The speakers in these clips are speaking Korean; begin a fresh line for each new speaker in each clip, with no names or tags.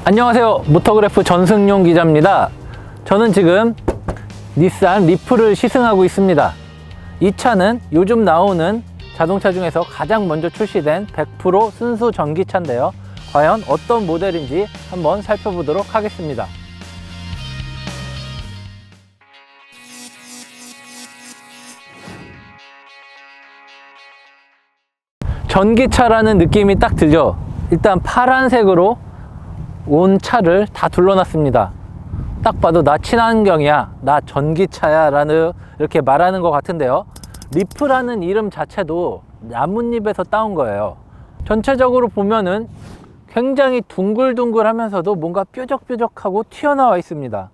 안녕하세요, 모터그래프 전승용 기자입니다. 저는 지금 닛산 리프를 시승하고 있습니다. 이 차는 요즘 나오는 자동차 중에서 가장 먼저 출시된 100% 순수 전기차인데요, 과연 어떤 모델인지 한번 살펴보도록 하겠습니다. 전기차라는 느낌이 딱 들죠. 일단 파란색으로 온 차를 다 둘러놨습니다. 딱 봐도 나 친환경이야, 나 전기차야 라는 이렇게 말하는 것 같은데요, 리프라는 이름 자체도 나뭇잎에서 따온 거예요. 전체적으로 보면은 굉장히 둥글둥글 하면서도 뭔가 뾰족뾰족하고 튀어나와 있습니다.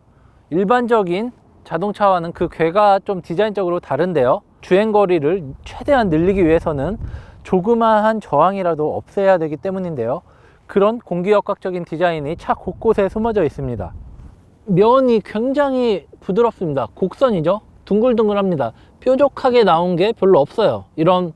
일반적인 자동차와는 그 궤가 좀 디자인적으로 다른데요, 주행거리를 최대한 늘리기 위해서는 조그마한 저항이라도 없애야 되기 때문인데요, 그런 공기역학적인 디자인이 차 곳곳에 숨어져 있습니다. 면이 굉장히 부드럽습니다. 곡선이죠. 둥글둥글합니다. 뾰족하게 나온 게 별로 없어요. 이런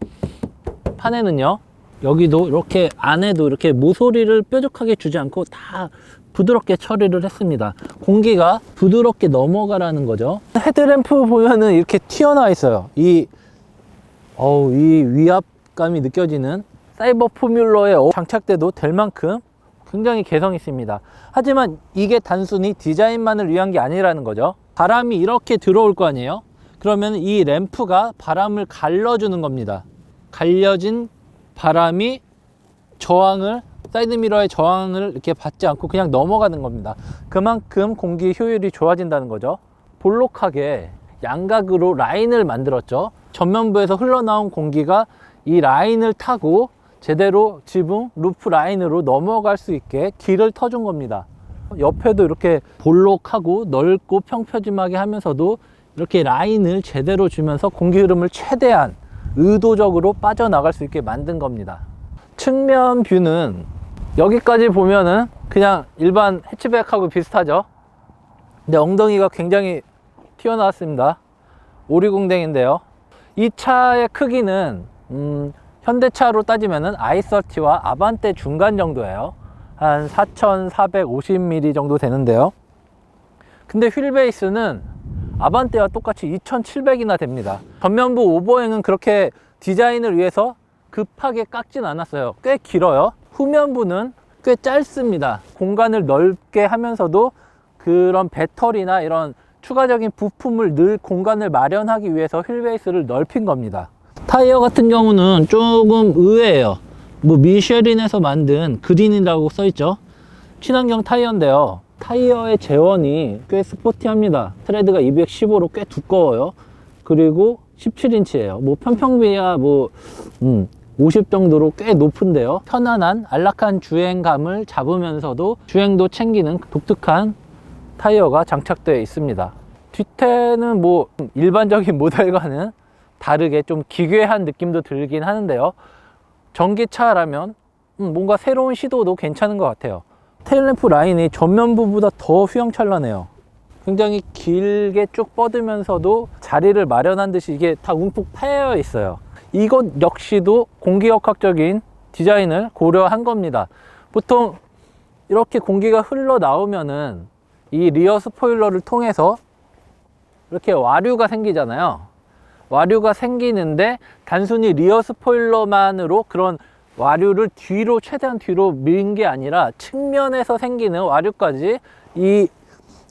판에는요, 여기도 이렇게 안에도 이렇게 모서리를 뾰족하게 주지 않고 다 부드럽게 처리를 했습니다. 공기가 부드럽게 넘어가라는 거죠. 헤드램프 보면은 이렇게 튀어나와 있어요. 이 위압감이 느껴지는 사이버 포뮬러에 장착돼도 될 만큼 굉장히 개성 있습니다. 하지만 이게 단순히 디자인만을 위한 게 아니라는 거죠. 바람이 이렇게 들어올 거 아니에요. 그러면 이 램프가 바람을 갈라주는 겁니다. 갈려진 바람이 사이드미러의 저항을 이렇게 받지 않고 그냥 넘어가는 겁니다. 그만큼 공기 효율이 좋아진다는 거죠. 볼록하게 양각으로 라인을 만들었죠. 전면부에서 흘러나온 공기가 이 라인을 타고 제대로 지붕 루프 라인으로 넘어갈 수 있게 길을 터준 겁니다. 옆에도 이렇게 볼록하고 넓고 평평하게 하면서도 이렇게 라인을 제대로 주면서 공기 흐름을 최대한 의도적으로 빠져나갈 수 있게 만든 겁니다. 측면 뷰는 여기까지 보면은 그냥 일반 해치백하고 비슷하죠. 근데 엉덩이가 굉장히 튀어나왔습니다. 오리궁뎅인데요, 이 차의 크기는 현대차로 따지면은 i30와 아반떼 중간 정도예요. 한 4450mm 정도 되는데요, 근데 휠 베이스는 아반떼와 똑같이 2700이나 됩니다. 전면부 오버행은 그렇게 디자인을 위해서 급하게 깎진 않았어요. 꽤 길어요. 후면부는 꽤 짧습니다. 공간을 넓게 하면서도 그런 배터리나 이런 추가적인 부품을 넣을 공간을 마련하기 위해서 휠 베이스를 넓힌 겁니다. 타이어 같은 경우는 조금 의외예요. 미쉐린에서 만든 그린이라고 써있죠. 친환경 타이어인데요, 타이어의 재원이 꽤 스포티합니다. 트레드가 215로 꽤 두꺼워요. 그리고 17인치예요. 편평비야 50 정도로 꽤 높은데요, 편안한 안락한 주행감을 잡으면서도 주행도 챙기는 독특한 타이어가 장착되어 있습니다. 뒤태는 일반적인 모델과는 다르게 좀 기괴한 느낌도 들긴 하는데요, 전기차라면 뭔가 새로운 시도도 괜찮은 것 같아요. 테일램프 라인이 전면부보다 더 휘황찬란해요. 굉장히 길게 쭉 뻗으면서도 자리를 마련한 듯이 이게 다 움푹 패여 있어요. 이것 역시도 공기역학적인 디자인을 고려한 겁니다. 보통 이렇게 공기가 흘러나오면은 이 리어 스포일러를 통해서 이렇게 와류가 생기잖아요. 와류가 생기는데 단순히 리어 스포일러만으로 그런 와류를 최대한 뒤로 밀은 게 아니라 측면에서 생기는 와류까지 이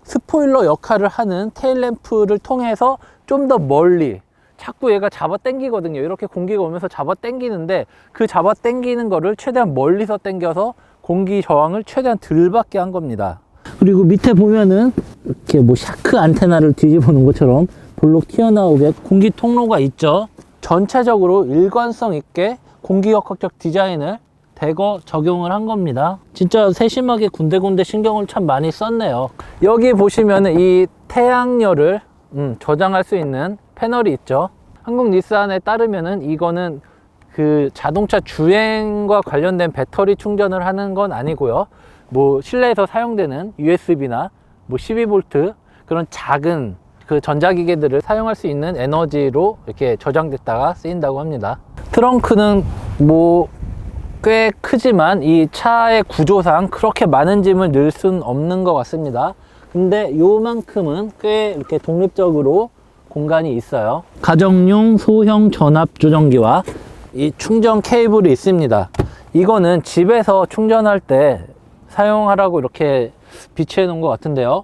스포일러 역할을 하는 테일램프를 통해서 좀 더 멀리, 자꾸 얘가 잡아 당기거든요. 이렇게 공기가 오면서 잡아 당기는데 그 잡아 당기는 거를 최대한 멀리서 당겨서 공기 저항을 최대한 덜 받게 한 겁니다. 그리고 밑에 보면은 이렇게 샤크 안테나를 뒤집어 놓은 것처럼 볼록 튀어나오게 공기 통로가 있죠. 전체적으로 일관성 있게 공기역학적 디자인을 대거 적용을 한 겁니다. 진짜 세심하게 군데군데 신경을 참 많이 썼네요. 여기 보시면은 이 태양열을 저장할 수 있는 패널이 있죠. 한국 닛산에 따르면은 이거는 그 자동차 주행과 관련된 배터리 충전을 하는 건 아니고요, 실내에서 사용되는 USB나 12V 그런 작은 그 전자기계들을 사용할 수 있는 에너지로 이렇게 저장됐다가 쓰인다고 합니다. 트렁크는 꽤 크지만 이 차의 구조상 그렇게 많은 짐을 넣을 수는 없는 것 같습니다. 근데 요만큼은 꽤 이렇게 독립적으로 공간이 있어요. 가정용 소형 전압 조정기와 이 충전 케이블이 있습니다. 이거는 집에서 충전할 때 사용하라고 이렇게 비치해 놓은 것 같은데요.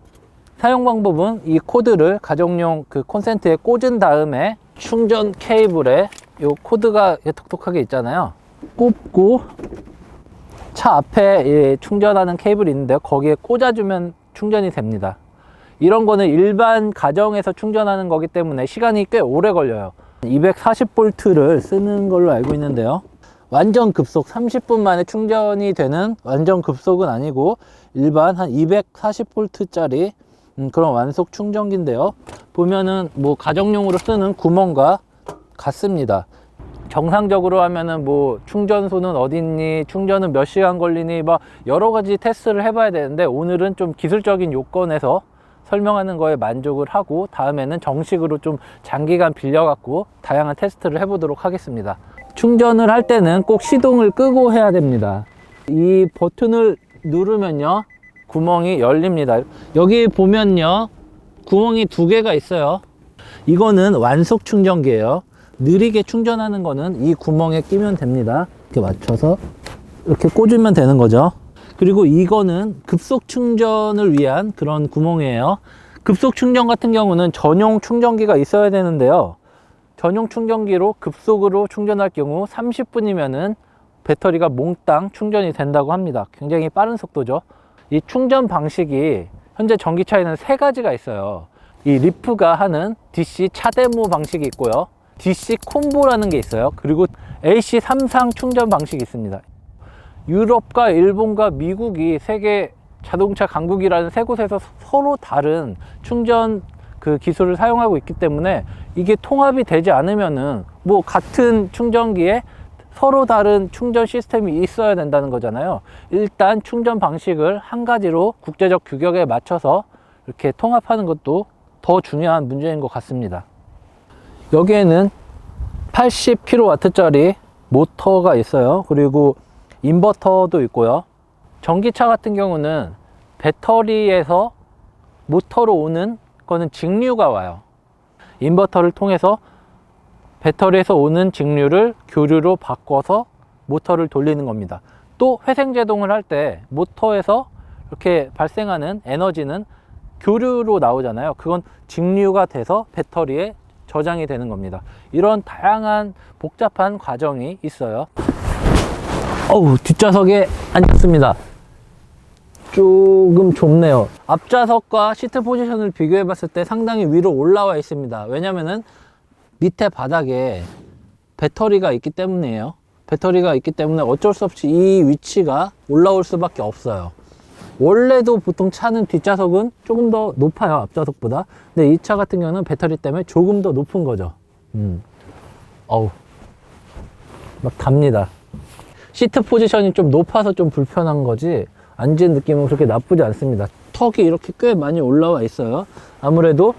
사용 방법은 이 코드를 가정용 그 콘센트에 꽂은 다음에 충전 케이블에 요 코드가 톡톡하게 있잖아요. 꼽고 차 앞에 충전하는 케이블이 있는데요. 거기에 꽂아주면 충전이 됩니다. 이런 거는 일반 가정에서 충전하는 거기 때문에 시간이 꽤 오래 걸려요. 240V를 쓰는 걸로 알고 있는데요. 완전 급속 30분 만에 충전이 되는 완전 급속은 아니고 일반 한 240V짜리 그런 완속 충전기인데요. 보면은 뭐 가정용으로 쓰는 구멍과 같습니다. 정상적으로 하면은 뭐 충전소는 어디 있니, 충전은 몇 시간 걸리니, 막 여러 가지 테스트를 해봐야 되는데 오늘은 좀 기술적인 요건에서 설명하는 거에 만족을 하고 다음에는 정식으로 좀 장기간 빌려갖고 다양한 테스트를 해보도록 하겠습니다. 충전을 할 때는 꼭 시동을 끄고 해야 됩니다. 이 버튼을 누르면요 구멍이 열립니다. 여기 보면요 구멍이 두 개가 있어요. 이거는 완속 충전기예요. 느리게 충전하는 거는 이 구멍에 끼면 됩니다. 이렇게 맞춰서 이렇게 꽂으면 되는 거죠. 그리고 이거는 급속 충전을 위한 그런 구멍이에요. 급속 충전 같은 경우는 전용 충전기가 있어야 되는데요. 전용 충전기로 급속으로 충전할 경우 30분이면은 배터리가 몽땅 충전이 된다고 합니다. 굉장히 빠른 속도죠. 이 충전 방식이 현재 전기차에는 세 가지가 있어요. 이 리프가 하는 DC 차데모 방식이 있고요. DC 콤보라는 게 있어요. 그리고 AC 3상 충전 방식이 있습니다. 유럽과 일본과 미국이 세계 자동차 강국이라는 세 곳에서 서로 다른 충전 그 기술을 사용하고 있기 때문에 이게 통합이 되지 않으면은 뭐 같은 충전기에 서로 다른 충전 시스템이 있어야 된다는 거잖아요. 일단 충전 방식을 한 가지로 국제적 규격에 맞춰서 이렇게 통합하는 것도 더 중요한 문제인 것 같습니다. 여기에는 80kW짜리 모터가 있어요. 그리고 인버터도 있고요. 전기차 같은 경우는 배터리에서 모터로 오는 거는 직류가 와요. 인버터를 통해서 배터리에서 오는 직류를 교류로 바꿔서 모터를 돌리는 겁니다. 또 회생제동을 할 때 모터에서 이렇게 발생하는 에너지는 교류로 나오잖아요. 그건 직류가 돼서 배터리에 저장이 되는 겁니다. 이런 다양한 복잡한 과정이 있어요. 뒷좌석에 앉았습니다. 조금 좁네요. 앞좌석과 시트 포지션을 비교해 봤을 때 상당히 위로 올라와 있습니다. 왜냐면은 밑에 바닥에 배터리가 있기 때문이에요. 배터리가 있기 때문에 어쩔 수 없이 이 위치가 올라올 수밖에 없어요. 원래도 보통 차는 뒷좌석은 조금 더 높아요, 앞좌석보다. 근데 이 차 같은 경우는 배터리 때문에 조금 더 높은 거죠. 막 답니다. 시트 포지션이 좀 높아서 좀 불편한 거지 앉은 느낌은 그렇게 나쁘지 않습니다. 턱이 이렇게 꽤 많이 올라와 있어요. 아무래도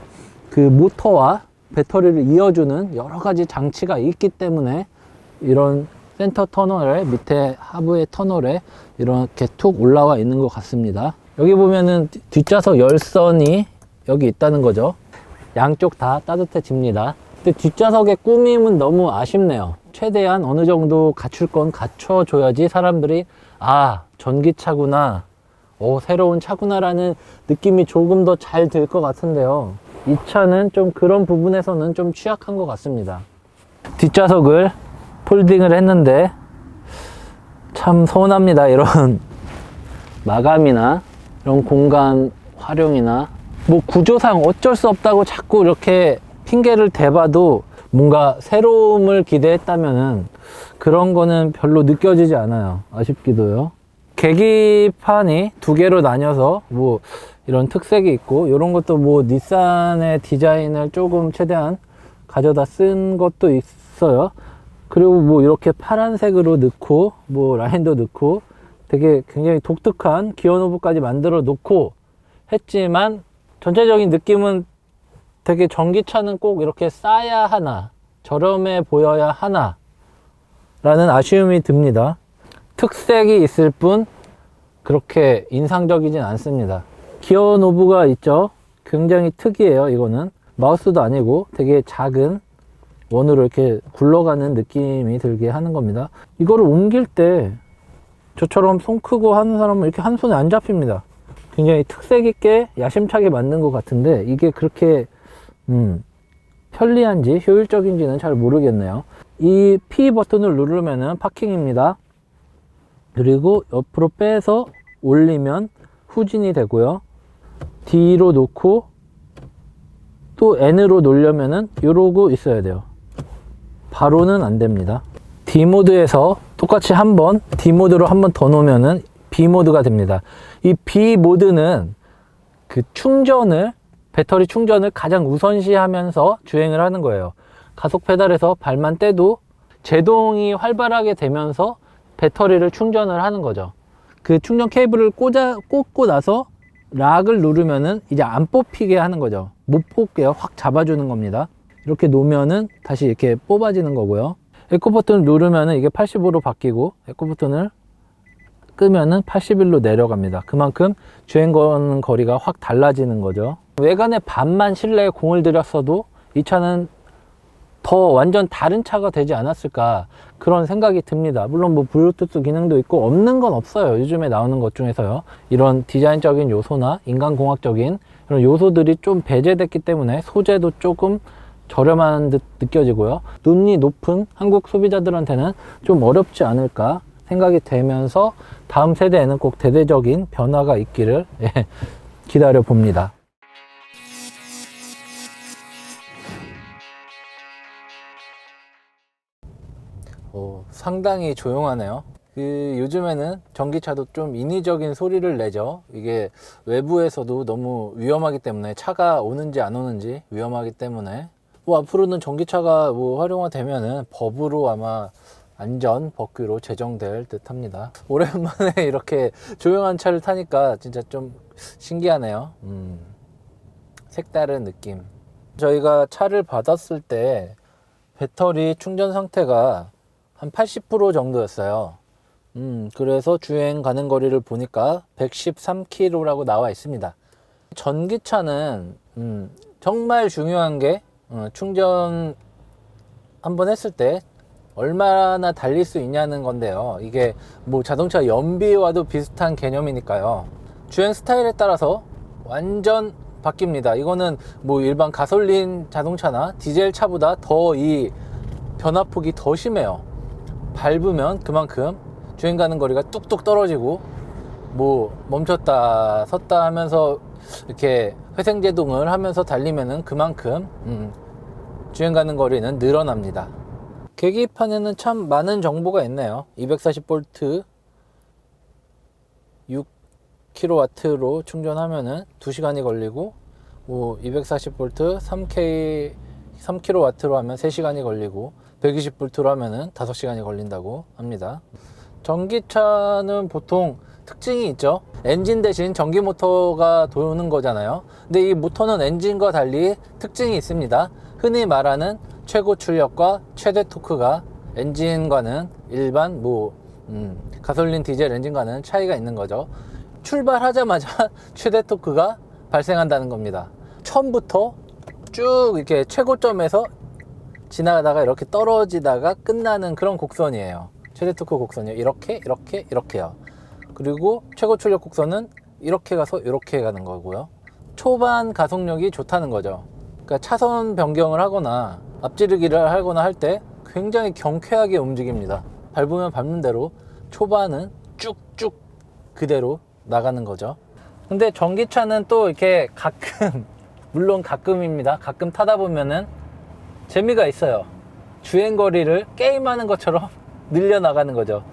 그 모터와 배터리를 이어주는 여러 가지 장치가 있기 때문에 이런 센터 터널에 밑에 하부의 터널에 이렇게 툭 올라와 있는 것 같습니다. 여기 보면은 뒷좌석 열선이 여기 있다는 거죠. 양쪽 다 따뜻해집니다. 근데 뒷좌석의 꾸밈은 너무 아쉽네요. 최대한 어느 정도 갖출 건 갖춰줘야지 사람들이 전기차구나, 새로운 차구나 라는 느낌이 조금 더 잘 들 것 같은데요. 이 차는 좀 그런 부분에서는 좀 취약한 것 같습니다. 뒷좌석을 폴딩을 했는데 참 서운합니다. 이런 마감이나 이런 공간 활용이나 뭐 구조상 어쩔 수 없다고 자꾸 이렇게 핑계를 대봐도 뭔가 새로움을 기대했다면은 그런 거는 별로 느껴지지 않아요. 아쉽기도요. 계기판이 두 개로 나뉘어서 뭐 이런 특색이 있고 이런 것도 뭐 닛산의 디자인을 조금 최대한 가져다 쓴 것도 있어요. 그리고 뭐 이렇게 파란색으로 넣고 뭐 라인도 넣고 되게 굉장히 독특한 기어노브까지 만들어 놓고 했지만 전체적인 느낌은 되게 전기차는 꼭 이렇게 싸야 하나, 저렴해 보여야 하나 라는 아쉬움이 듭니다. 특색이 있을 뿐 그렇게 인상적이진 않습니다. 기어 노브가 있죠. 굉장히 특이해요. 이거는 마우스도 아니고 되게 작은 원으로 이렇게 굴러가는 느낌이 들게 하는 겁니다. 이거를 옮길 때 저처럼 손 크고 하는 사람은 이렇게 한 손에 안 잡힙니다. 굉장히 특색 있게 야심차게 만든 것 같은데 이게 그렇게 편리한지 효율적인지는 잘 모르겠네요. 이 P 버튼을 누르면은 파킹입니다. 그리고 옆으로 빼서 올리면 후진이 되고요. D로 놓고 또 N으로 놓으려면은 이러고 있어야 돼요. 바로는 안 됩니다. D 모드에서 똑같이 한번 D 모드로 한번 더 놓으면은 B 모드가 됩니다. 이 B 모드는 그 배터리 충전을 가장 우선시하면서 주행을 하는 거예요. 가속 페달에서 발만 떼도 제동이 활발하게 되면서 배터리를 충전을 하는 거죠. 그 충전 케이블을 꽂고 나서 락을 누르면은 이제 안 뽑히게 하는 거죠. 못 뽑게요. 확 잡아주는 겁니다. 이렇게 놓으면은 다시 이렇게 뽑아지는 거고요. 에코 버튼을 누르면은 이게 85로 바뀌고 에코 버튼을 끄면은 81로 내려갑니다. 그만큼 주행 거는 거리가 확 달라지는 거죠. 외관의 반만 실내에 공을 들였어도 이 차는 더 완전 다른 차가 되지 않았을까 그런 생각이 듭니다. 물론 뭐 블루투스 기능도 있고 없는 건 없어요. 요즘에 나오는 것 중에서요. 이런 디자인적인 요소나 인간공학적인 이런 요소들이 좀 배제됐기 때문에 소재도 조금 저렴한 듯 느껴지고요. 눈이 높은 한국 소비자들한테는 좀 어렵지 않을까 생각이 되면서 다음 세대에는 꼭 대대적인 변화가 있기를 기다려 봅니다. 상당히 조용하네요. 요즘에는 전기차도 좀 인위적인 소리를 내죠. 이게 외부에서도 너무 위험하기 때문에 차가 오는지 안 오는지 위험하기 때문에 앞으로는 전기차가 활용화되면은 법으로 아마 안전 법규로 제정될 듯 합니다. 오랜만에 이렇게 조용한 차를 타니까 진짜 좀 신기하네요. 색다른 느낌. 저희가 차를 받았을 때 배터리 충전 상태가 한 80% 정도였어요. 그래서 주행 가는 거리를 보니까 113km라고 나와 있습니다. 전기차는 정말 중요한 게 충전 한번 했을 때 얼마나 달릴 수 있냐는 건데요. 이게 뭐 자동차 연비와도 비슷한 개념이니까요. 주행 스타일에 따라서 완전 바뀝니다. 이거는 뭐 일반 가솔린 자동차나 디젤 차보다 더 이 변화폭이 더 심해요. 밟으면 그만큼 주행 가는 거리가 뚝뚝 떨어지고 뭐 멈췄다 섰다 하면서 이렇게 회생제동을 하면서 달리면은 그만큼 주행 가는 거리는 늘어납니다. 계기판에는 참 많은 정보가 있네요. 240V 6kW로 충전하면은 2시간이 걸리고 뭐 240V 3kW로 하면 3시간이 걸리고 120V로 하면은 5시간이 걸린다고 합니다. 전기차는 보통 특징이 있죠. 엔진 대신 전기 모터가 도는 거잖아요. 근데 이 모터는 엔진과 달리 특징이 있습니다. 흔히 말하는 최고 출력과 최대 토크가 엔진과는 일반 가솔린 디젤 엔진과는 차이가 있는 거죠. 출발하자마자 최대 토크가 발생한다는 겁니다. 처음부터 쭉 이렇게 최고점에서 지나가다가 이렇게 떨어지다가 끝나는 그런 곡선이에요. 최대 토크 곡선이요. 이렇게요. 그리고 최고 출력 곡선은 이렇게 가서 이렇게 가는 거고요. 초반 가속력이 좋다는 거죠. 그러니까 차선 변경을 하거나 앞지르기를 하거나 할 때 굉장히 경쾌하게 움직입니다. 밟으면 밟는 대로 초반은 쭉쭉 그대로 나가는 거죠. 근데 전기차는 또 이렇게 가끔 물론 가끔입니다. 가끔 타다 보면은 재미가 있어요. 주행거리를 게임하는 것처럼 늘려나가는 거죠.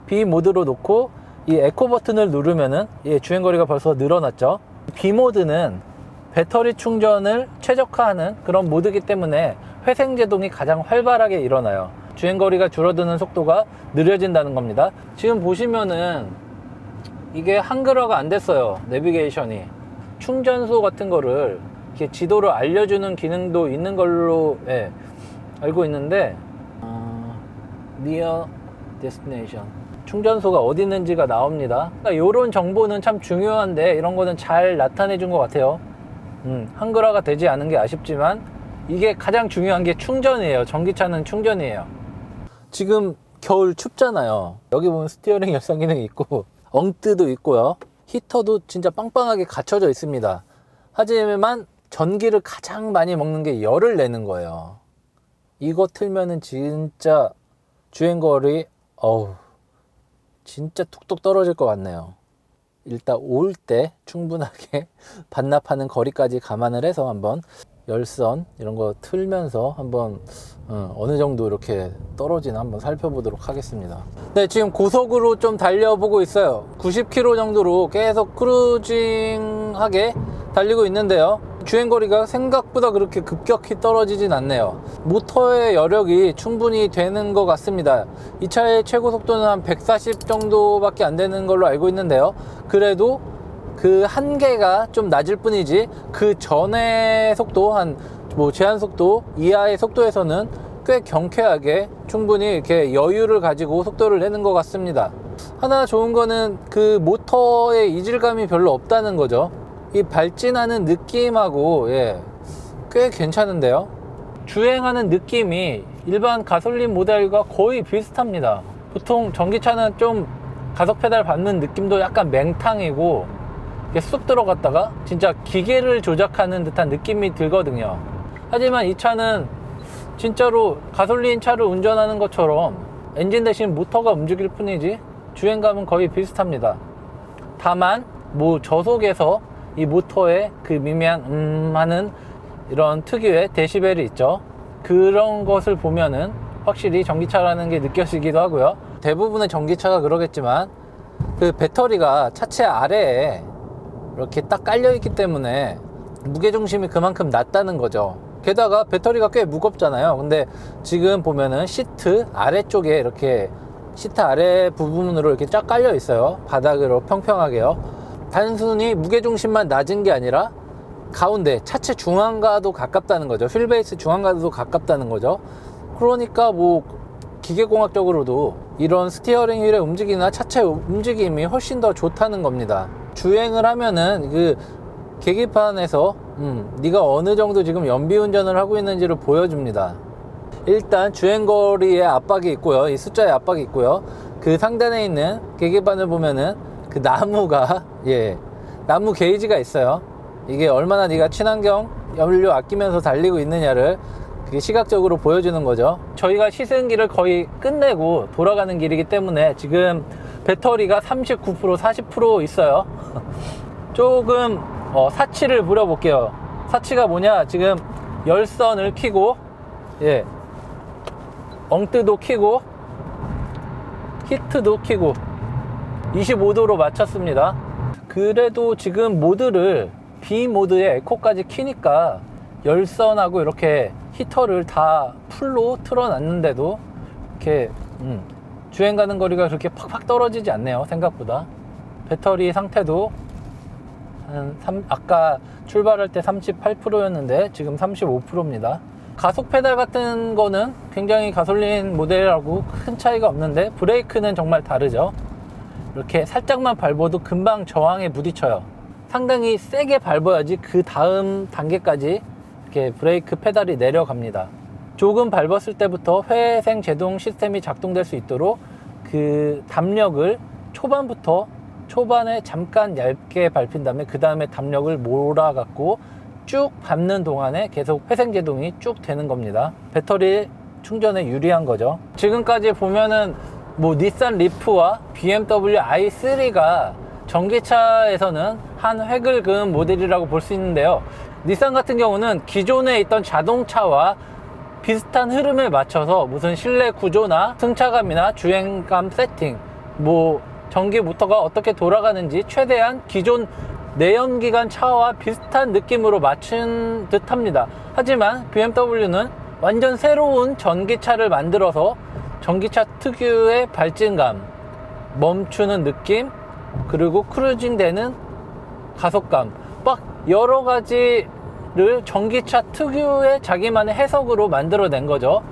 B 모드로 놓고 이 에코 버튼을 누르면은 주행거리가 벌써 늘어났죠. B 모드는 배터리 충전을 최적화하는 그런 모드이기 때문에 회생제동이 가장 활발하게 일어나요. 주행거리가 줄어드는 속도가 느려진다는 겁니다. 지금 보시면은 이게 한글화가 안 됐어요. 내비게이션이. 충전소 같은 거를 이렇게 지도를 알려주는 기능도 있는 걸로 알고 있는데 Near Destination 충전소가 어디 있는지가 나옵니다. 그러니까 이런 정보는 참 중요한데 이런 거는 잘 나타내 준 것 같아요. 한글화가 되지 않은 게 아쉽지만 이게 가장 중요한 게 충전이에요. 전기차는 충전이에요. 지금 겨울 춥잖아요. 여기 보면 스티어링 열선 기능이 있고 엉뜨도 있고요. 히터도 진짜 빵빵하게 갖춰져 있습니다. 하지만 전기를 가장 많이 먹는 게 열을 내는 거예요. 이거 틀면은 진짜 주행거리 진짜 툭툭 떨어질 것 같네요. 일단 올 때 충분하게 반납하는 거리까지 감안을 해서 한번 열선 이런 거 틀면서 한번 어느 정도 이렇게 떨어지나 한번 살펴보도록 하겠습니다. 네, 지금 고속으로 좀 달려보고 있어요. 90km 정도로 계속 크루징하게 달리고 있는데요. 주행거리가 생각보다 그렇게 급격히 떨어지진 않네요. 모터의 여력이 충분히 되는 것 같습니다. 이 차의 최고 속도는 한 140 정도밖에 안 되는 걸로 알고 있는데요. 그래도 그 한계가 좀 낮을 뿐이지 그 전의 속도 제한 속도 이하의 속도에서는 꽤 경쾌하게 충분히 이렇게 여유를 가지고 속도를 내는 것 같습니다. 하나 좋은 거는 그 모터의 이질감이 별로 없다는 거죠. 이 발진하는 느낌하고 꽤 괜찮은데요. 주행하는 느낌이 일반 가솔린 모델과 거의 비슷합니다. 보통 전기차는 좀 가속 페달 밟는 느낌도 약간 맹탕이고 쑥 들어갔다가 진짜 기계를 조작하는 듯한 느낌이 들거든요. 하지만 이 차는 진짜로 가솔린 차를 운전하는 것처럼 엔진 대신 모터가 움직일 뿐이지 주행감은 거의 비슷합니다. 다만 저속에서 이 모터에 그 미미한 하는 이런 특유의 데시벨이 있죠. 그런 것을 보면은 확실히 전기차라는 게 느껴지기도 하고요. 대부분의 전기차가 그러겠지만 그 배터리가 차체 아래에 이렇게 딱 깔려 있기 때문에 무게중심이 그만큼 낮다는 거죠. 게다가 배터리가 꽤 무겁잖아요. 근데 지금 보면은 시트 아래쪽에 이렇게 시트 아래 부분으로 이렇게 쫙 깔려 있어요. 바닥으로 평평하게요. 단순히 무게중심만 낮은 게 아니라 가운데 차체 중앙과도 가깝다는 거죠. 휠베이스 중앙과도 가깝다는 거죠. 그러니까 기계공학적으로도 이런 스티어링 휠의 움직임이나 차체 움직임이 훨씬 더 좋다는 겁니다. 주행을 하면은 그 계기판에서 네가 어느 정도 지금 연비운전을 하고 있는지를 보여줍니다. 일단 주행거리에 압박이 있고요. 이 숫자에 압박이 있고요. 그 상단에 있는 계기판을 보면은 그 나무가 나무 게이지가 있어요. 이게 얼마나 네가 친환경 연료 아끼면서 달리고 있느냐를 그게 시각적으로 보여주는 거죠. 저희가 시승기를 거의 끝내고 돌아가는 길이기 때문에 지금 배터리가 39%, 40% 있어요. 조금 사치를 부려볼게요. 사치가 뭐냐, 지금 열선을 켜고 엉뜨도 켜고 히트도 켜고 25도로 맞췄습니다. 그래도 지금 모드를 B 모드에 에코까지 키니까 열선하고 이렇게 히터를 다 풀로 틀어놨는데도 이렇게 주행 가는 거리가 그렇게 팍팍 떨어지지 않네요. 생각보다. 배터리 상태도 아까 출발할 때 38%였는데 지금 35%입니다. 가속 페달 같은 거는 굉장히 가솔린 모델하고 큰 차이가 없는데 브레이크는 정말 다르죠. 이렇게 살짝만 밟아도 금방 저항에 부딪혀요. 상당히 세게 밟아야지 그 다음 단계까지 이렇게 브레이크 페달이 내려갑니다. 조금 밟았을 때부터 회생 제동 시스템이 작동될 수 있도록 그 담력을 초반에 잠깐 얇게 밟힌 다음에 그 다음에 담력을 몰아갖고 쭉 밟는 동안에 계속 회생 제동이 쭉 되는 겁니다. 배터리 충전에 유리한 거죠. 지금까지 보면은 닛산 리프와 BMW i3가 전기차에서는 한 획을 그은 모델이라고 볼 수 있는데요. 닛산 같은 경우는 기존에 있던 자동차와 비슷한 흐름에 맞춰서 무슨 실내 구조나 승차감이나 주행감 세팅, 전기 모터가 어떻게 돌아가는지 최대한 기존 내연기관 차와 비슷한 느낌으로 맞춘 듯 합니다. 하지만 BMW는 완전 새로운 전기차를 만들어서 전기차 특유의 발진감, 멈추는 느낌, 그리고 크루징 되는 가속감, 막 여러 가지를 전기차 특유의 자기만의 해석으로 만들어낸 거죠.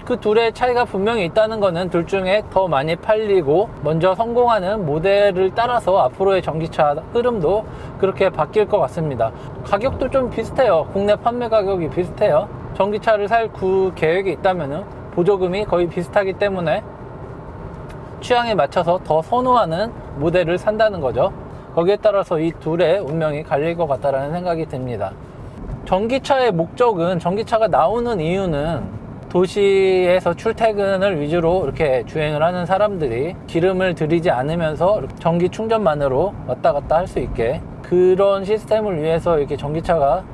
그 둘의 차이가 분명히 있다는 거는 둘 중에 더 많이 팔리고 먼저 성공하는 모델을 따라서 앞으로의 전기차 흐름도 그렇게 바뀔 것 같습니다. 가격도 좀 비슷해요. 국내 판매 가격이 비슷해요. 전기차를 살 계획이 있다면 보조금이 거의 비슷하기 때문에 취향에 맞춰서 더 선호하는 모델을 산다는 거죠. 거기에 따라서 이 둘의 운명이 갈릴 것 같다는 생각이 듭니다. 전기차의 목적은, 전기차가 나오는 이유는 도시에서 출퇴근을 위주로 이렇게 주행을 하는 사람들이 기름을 들이지 않으면서 전기 충전만으로 왔다 갔다 할 수 있게, 그런 시스템을 위해서 이렇게 전기차가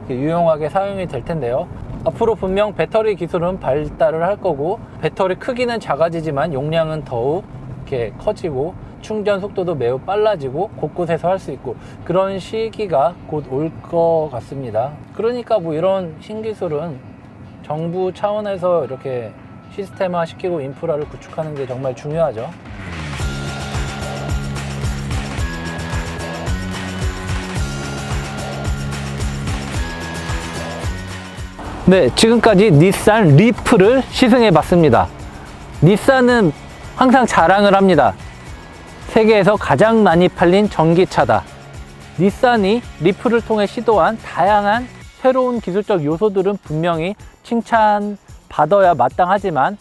유용하게 사용이 될 텐데요. 앞으로 분명 배터리 기술은 발달을 할 거고, 배터리 크기는 작아지지만 용량은 더욱 이렇게 커지고 충전 속도도 매우 빨라지고 곳곳에서 할 수 있고, 그런 시기가 곧 올 것 같습니다. 그러니까 뭐 이런 신기술은 정부 차원에서 이렇게 시스템화 시키고 인프라를 구축하는 게 정말 중요하죠. 네, 지금까지 닛산 리프를 시승해 봤습니다. 닛산은 항상 자랑을 합니다. 세계에서 가장 많이 팔린 전기차다. 닛산이 리프를 통해 시도한 다양한 새로운 기술적 요소들은 분명히 칭찬받아야 마땅하지만,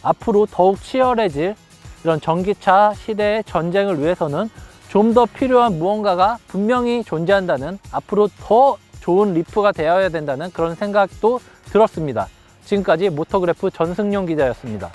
앞으로 더욱 치열해질 이런 전기차 시대의 전쟁을 위해서는 좀 더 필요한 무언가가 분명히 존재한다는, 앞으로 더 좋은 리프가 되어야 된다는 그런 생각도 들었습니다. 지금까지 모터그래프 전승용 기자였습니다.